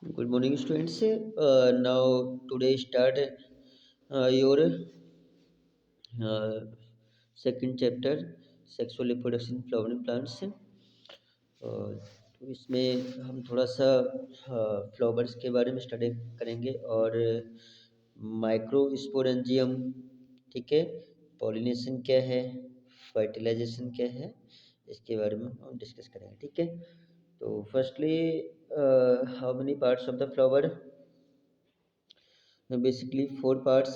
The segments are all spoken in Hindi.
Good morning, students. Now today start your uh, second chapter, sexual reproduction flowering plants. तो इसमें हम थोड़ा सा फ्लावर्स के बारे में स्टडी करेंगे और माइक्रोस्पोरेंजियम, ठीक है, पॉलिनेशन क्या है, फर्टिलाइजेशन क्या है, इसके बारे में हम डिस्कस करेंगे, ठीक है। तो firstly, how many parts of the flower? Basically four parts: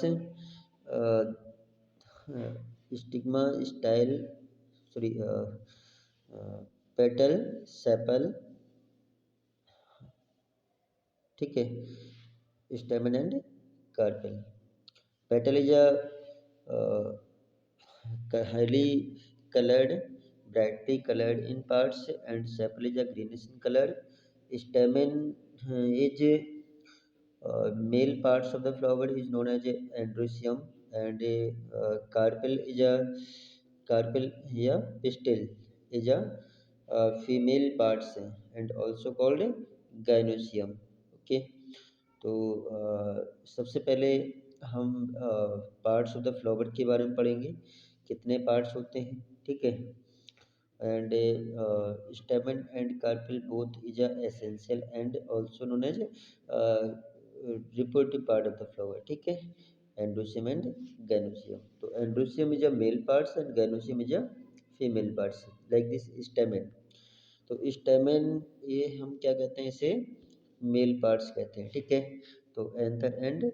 stigma, style, sorry, petal, sepal, ठीक है, stamen and carpel. Petal is a highly colored, brightly colored in parts, and sepal is a greenish in color. Stamen is male parts of the flower is known as a androecium, and carpel, yeah, pistil is a female parts and also called gynoecium. Okay, तो सबसे पहले हम पार्ट्स ऑफ द फ्लावर के बारे में पढ़ेंगे, कितने पार्ट्स होते हैं, ठीक है। And stamen and carpel both is a essential and also known as reproductive part of the flower, ठीक है। एंड्रोसियम एंड गैनोसियम, तो androecium is a male parts and gynoecium is a female parts, like this stamen. तो स्टेमेन, ये हम क्या कहते हैं, इसे मेल पार्ट्स कहते हैं, ठीक है। तो anther and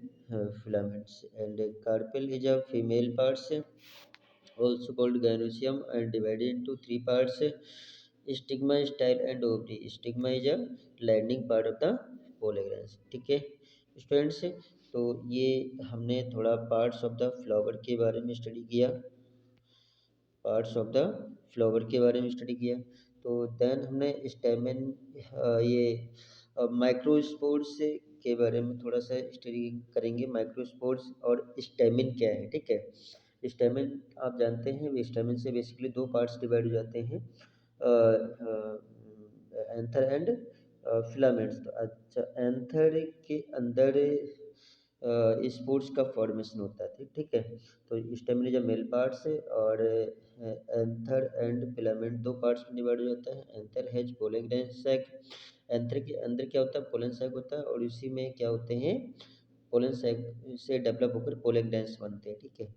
filaments, and carpel is a female parts also called gynoecium and divided into three parts: stigma, style and ovary. Stigma is a landing part of the polygrams, ठीक है स्टूडेंट्स। तो ये हमने थोड़ा पार्ट्स ऑफ द फ्लावर के बारे में स्टडी किया, पार्ट्स ऑफ द फ्लावर के बारे में स्टडी किया। तो देन हमने स्टेमेन, ये माइक्रोस्पोर्स के बारे में थोड़ा सा स्टडी करेंगे। माइक्रोस्पोर्स और स्टेमिन क्या है, ठीक है। स्टेमिन आप जानते हैं, स्टेमिन से बेसिकली दो पार्ट्स डिवाइड हो जाते हैं, एंथर एंड फिलामेंट्स। तो अच्छा, एंथर के अंदर स्पोर्स का फॉर्मेशन होता है, ठीक है। तो स्टेमिन जब मेल पार्ट्स है और एंथर एंड फिलामेंट दो पार्ट्स में डिवाइड हो जाता है। Anther has pollen sac, anther के अंदर क्या होता है, पोलन सैक होता है, और इसी में क्या होते हैं, पोलन सैक से डेवलप होकर पोलन ग्लैंड्स बनते हैं, ठीक है।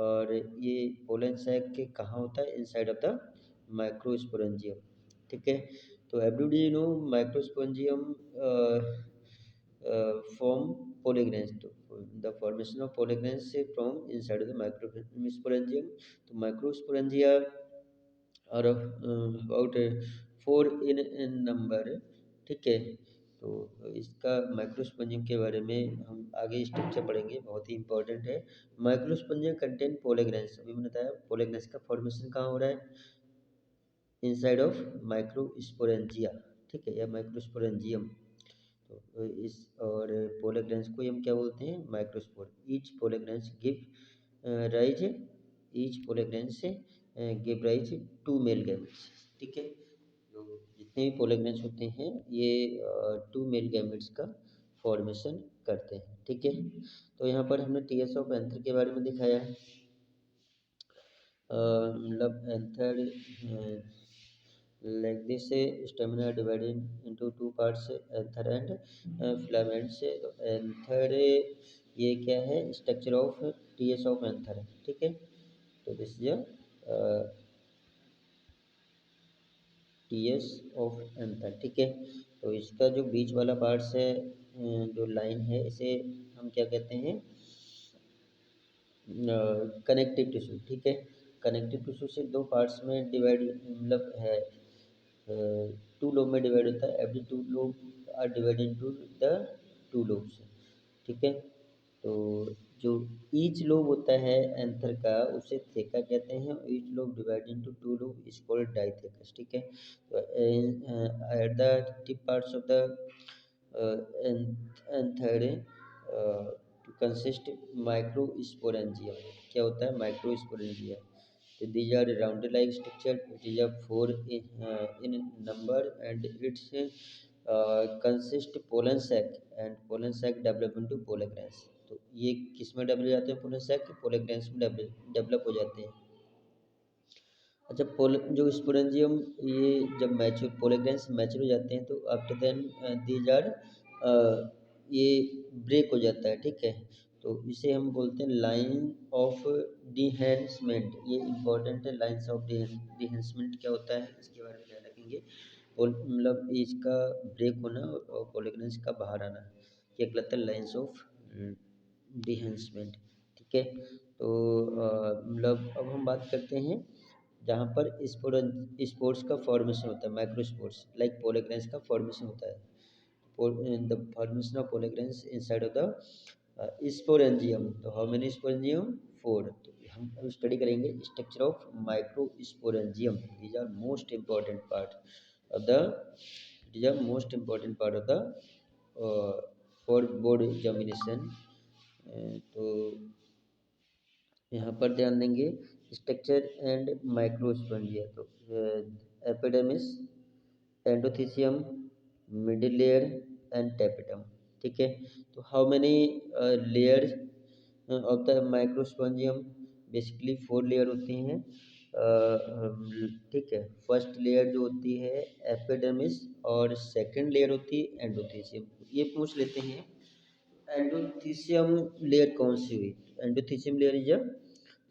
और ये पोलन सैक के कहाँ होता है, इनसाइड ऑफ द माइक्रोस्पोरेंजियम, ठीक है। तो everybody you know microsporangium form polygons. तो the formation of polygons from inside of the microsporangium. तो microsporangia are about four in number, ठीक है। तो इसका माइक्रोस्पोंजियम के बारे में हम आगे स्ट्रक्चर पढ़ेंगे, बहुत ही इंपॉर्टेंट है। माइक्रोस्पोंजियम कंटेन पोलेग्रेंस, अभी मैंने बताया पोलेग्रेंस का फॉर्मेशन कहाँ हो रहा है, इनसाइड ऑफ माइक्रोस्पोरेंजिया, ठीक है, या माइक्रोस्पोरेंजियम। तो इस और पोलेग्रेंस को हम क्या बोलते हैं, microspore. Each pollen grains give rise, each pollen grains give rise to male gametes, ठीक है। जो जितने भी पोलेग्रेंस होते हैं ये टू मेल गैमेट्स का फॉर्मेशन करते हैं, ठीक है। तो यहाँ पर हमने टीएस ऑफ एंथर के बारे में दिखाया है। मतलब anther like this, stamina divided into two parts, anther and filaments. Anther ये क्या है, structure of TS of anther, ठीक है। तो this is TS of anther, ठीक है। तो इसका जो बीच वाला पार्ट्स है, जो लाइन है, इसे हम क्या कहते हैं, कनेक्टिव टिश्यू, ठीक है। कनेक्टिव टिश्यू से दो पार्ट्स में डिवाइड, मतलब है टू लोब में डिवाइड होता है। Every two lobe are divide into the two lobes, ठीक है। तो जो ईच लोब होता है एंथर का, उसे थेका कहते हैं। Each lobe divide into two lobe is called dithecous, ठीक है। तो at the tip parts of the anther to consist microsporangia, क्या होता है, microsporangia. So these are rounded like structure. It is a four in number and its consist pollen sac and pollen sac develop into pollen grains. तो ये किस में डेवलप जाते हैं पोलन सैक, पोलोग्रेंस में डेवलप हो जाते हैं। अच्छा जो स्पोरेंजियम ये जब मैच्योर पोलोग्रेंस मैच्योर हो जाते हैं तो आफ्टर देन दीज आर ये ब्रेक हो जाता है, ठीक है। तो इसे हम बोलते हैं लाइन ऑफ डिहेंसमेंट। ये इंपॉर्टेंट है, लाइन्स ऑफ डिहेंसमेंट क्या होता है इसके बारे में ध्यान रखेंगे। मतलब इसका ब्रेक होना और पोलोग्रेंस का बाहर आना, ये कहलाता है लाइन्स ऑफ डिहेंसमेंट, ठीक है। तो मतलब अब हम बात करते हैं जहाँ पर स्पोर्ट्स का फॉर्मेशन होता है, माइक्रोस्पोर्ट्स लाइक पोलोग्रेंस का फॉर्मेशन होता है। The formation of pollen grains inside of the sporangium. तो हाउ मेनी स्पोरेंजियम, 4। तो हम अब स्टडी करेंगे structure of microsporangium. These are most important part of the these are most important part of the for board examination। तो यहाँ पर ध्यान देंगे स्ट्रक्चर एंड माइक्रोस्पोरेंजिया। तो epidermis, endothecium, middle layer and tapetum, ठीक है। तो how many layers of the microsporangium, basically 4 layer होती हैं, ठीक है। फर्स्ट लेयर जो होती है एपिडर्मिस और सेकंड लेयर होती है एंडोथीसियम। ये पूछ लेते हैं एंडोथीसियम लेयर कौन सी हुई। Endothecium layer is a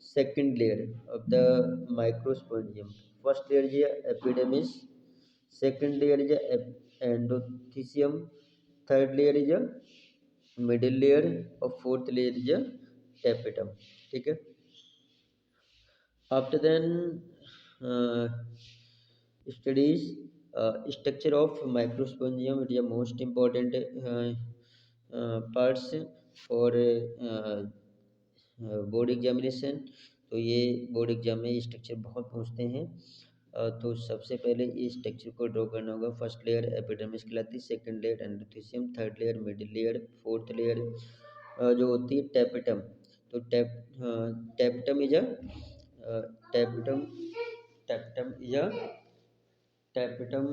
second layer of the microsporangium. First layer is epidermis, second layer is endothecium, third layer is middle layer और फोर्थ लेयर इज टेपिटम, ठीक है। After then studies structure of microspongioum, it is a most important parts for board examination. तो ये बोर्ड एग्जाम में स्ट्रक्चर बहुत पूछते हैं। तो सबसे पहले इस स्ट्रक्चर को ड्रॉ करना होगा। फर्स्ट लेयर एपिडर्मिस कहलाती है, second layer endothecium, third layer middle layer, fourth layer जो होती है टेपिटम। तो tapetum is a tapetum tapetum is a tapetum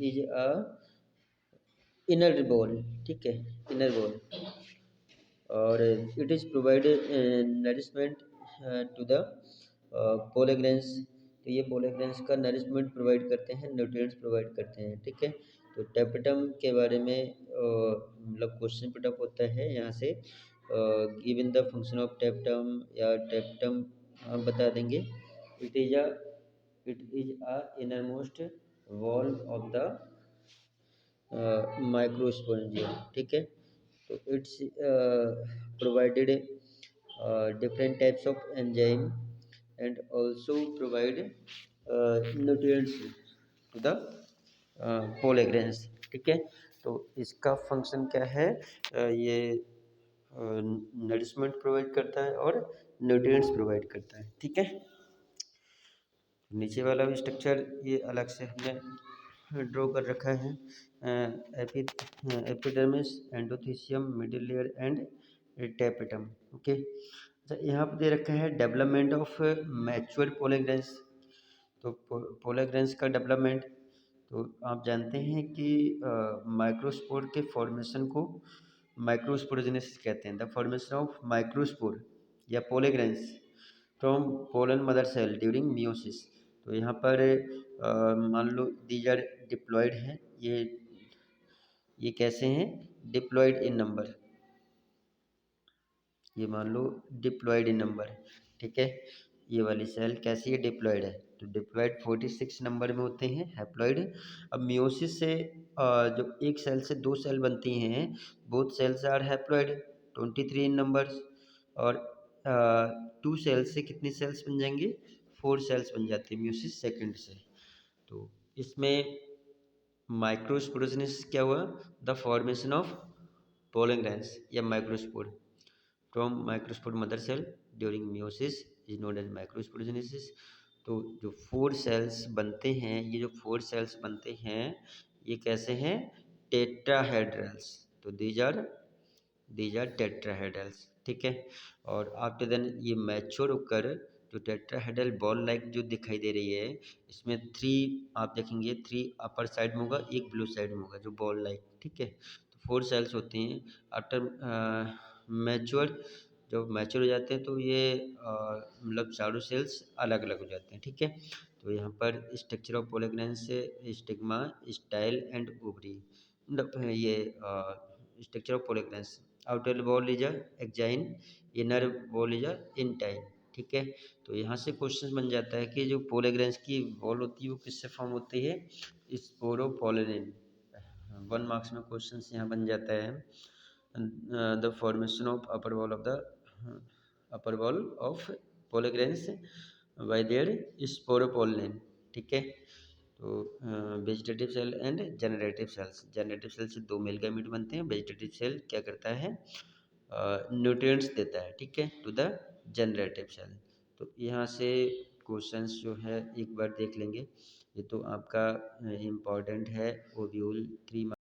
is a inner wall, ठीक है, इनर बॉल। और it is provided nourishment to the pollen grains. तो ये पोलोग्रेंस का नरिशमेंट प्रोवाइड करते हैं, न्यूट्रिएंट्स प्रोवाइड करते हैं, ठीक है। तो टेपिटम के बारे में मतलब क्वेश्चन पुटअप होता है यहाँ से। Given the function of tapetum या टेपिटम हम बता देंगे। It is a inner most wall of the microsporangium, ठीक है। तो it's provided different types of enzyme and also provide nutrients to the polygrens, ठीक है। तो इसका फंक्शन क्या है, ये नरिशमेंट प्रोवाइड करता है और न्यूट्रिएंट्स प्रोवाइड करता है, ठीक है। नीचे वाला भी स्ट्रक्चर ये अलग से हमने ड्रॉ कर रखा है। Epidermis, endothecium, middle layer and tapetum, okay. अच्छा यहाँ पर दे रखा है डेवलपमेंट ऑफ मैच्योर पोलोग्रेंस। तो पोलोग्रेंस का डेवलपमेंट, तो आप जानते हैं कि माइक्रोस्पोर के फॉर्मेशन को माइक्रोस्पोरोजेनेसिस कहते हैं। द फॉर्मेशन ऑफ माइक्रोस्पोर या pollen grains from pollen mother cell during meiosis. तो यहाँ पर मान लो दीज आर डिप्लॉयड हैं, ये कैसे हैं, डिप्लॉयड इन नंबर। ये मान लो डिप्लॉयड इन नंबर, ठीक है। ये वाली सेल कैसी है, डिप्लॉयड है। तो डिप्लॉयड 46 नंबर में होते हैं, हैप्लॉयड। अब मियोसिस से जो एक सेल से 2 सेल बनती हैं, both cells are haploid 23 in numbers. और 2 सेल्स से कितनी सेल्स बन जाएंगी, 4 सेल्स बन जाती है मियोसिस सेकंड से। तो इसमें माइक्रोस्पोरोजेनेसिस क्या हुआ, द फॉर्मेशन ऑफ पोलोग्रेंस या microspore from microspore mother cell during meiosis is known as microsporogenesis. तो जो 4 सेल्स बनते हैं, ये जो 4 सेल्स बनते हैं ये कैसे हैं, टेट्राहेड्रल्स। तो दीज आर टेट्राहेड्रल्स, ठीक है। और आफ्टर देन ये मैच्योर होकर जो टेट्राहेड्रल बॉल लाइक जो दिखाई दे रही है, इसमें थ्री आप देखेंगे, थ्री अपर साइड में होगा, एक ब्लू साइड में होगा, जो बॉल लाइक, ठीक है। तो 4 सेल्स होती हैं। आफ्टर मैच्योर, जब मैच्योर हो जाते हैं तो ये मतलब चारों सेल्स अलग अलग हो जाते हैं, ठीक है। तो यहाँ पर स्ट्रक्चर ऑफ पॉलीगैनेस से स्टिग्मा, स्टाइल एंड ओवरी, मतलब ये structure of pollen grains, outer wall is exine, inner wall is intine, ठीक है। तो यहाँ से क्वेश्चन बन जाता है कि जो पॉलीगैनेस की वॉल होती है वो किससे फॉर्म होती है, स्पोरोपोलिन। 1 मार्क्स में क्वेश्चन यहाँ बन जाता है। The formation of upper wall of pollen grains by their sporopollenin, ठीक है। तो vegetative cell and generative cells, generative cell से 2 मेल गैमीट बनते हैं, वेजिटेटिव सेल क्या करता है, न्यूट्रिएंट्स देता है, ठीक है, टू द जनरेटिव सेल। तो यहाँ से क्वेश्चंस जो है एक बार देख लेंगे, ये तो आपका इम्पॉर्टेंट है ओव्यूल 3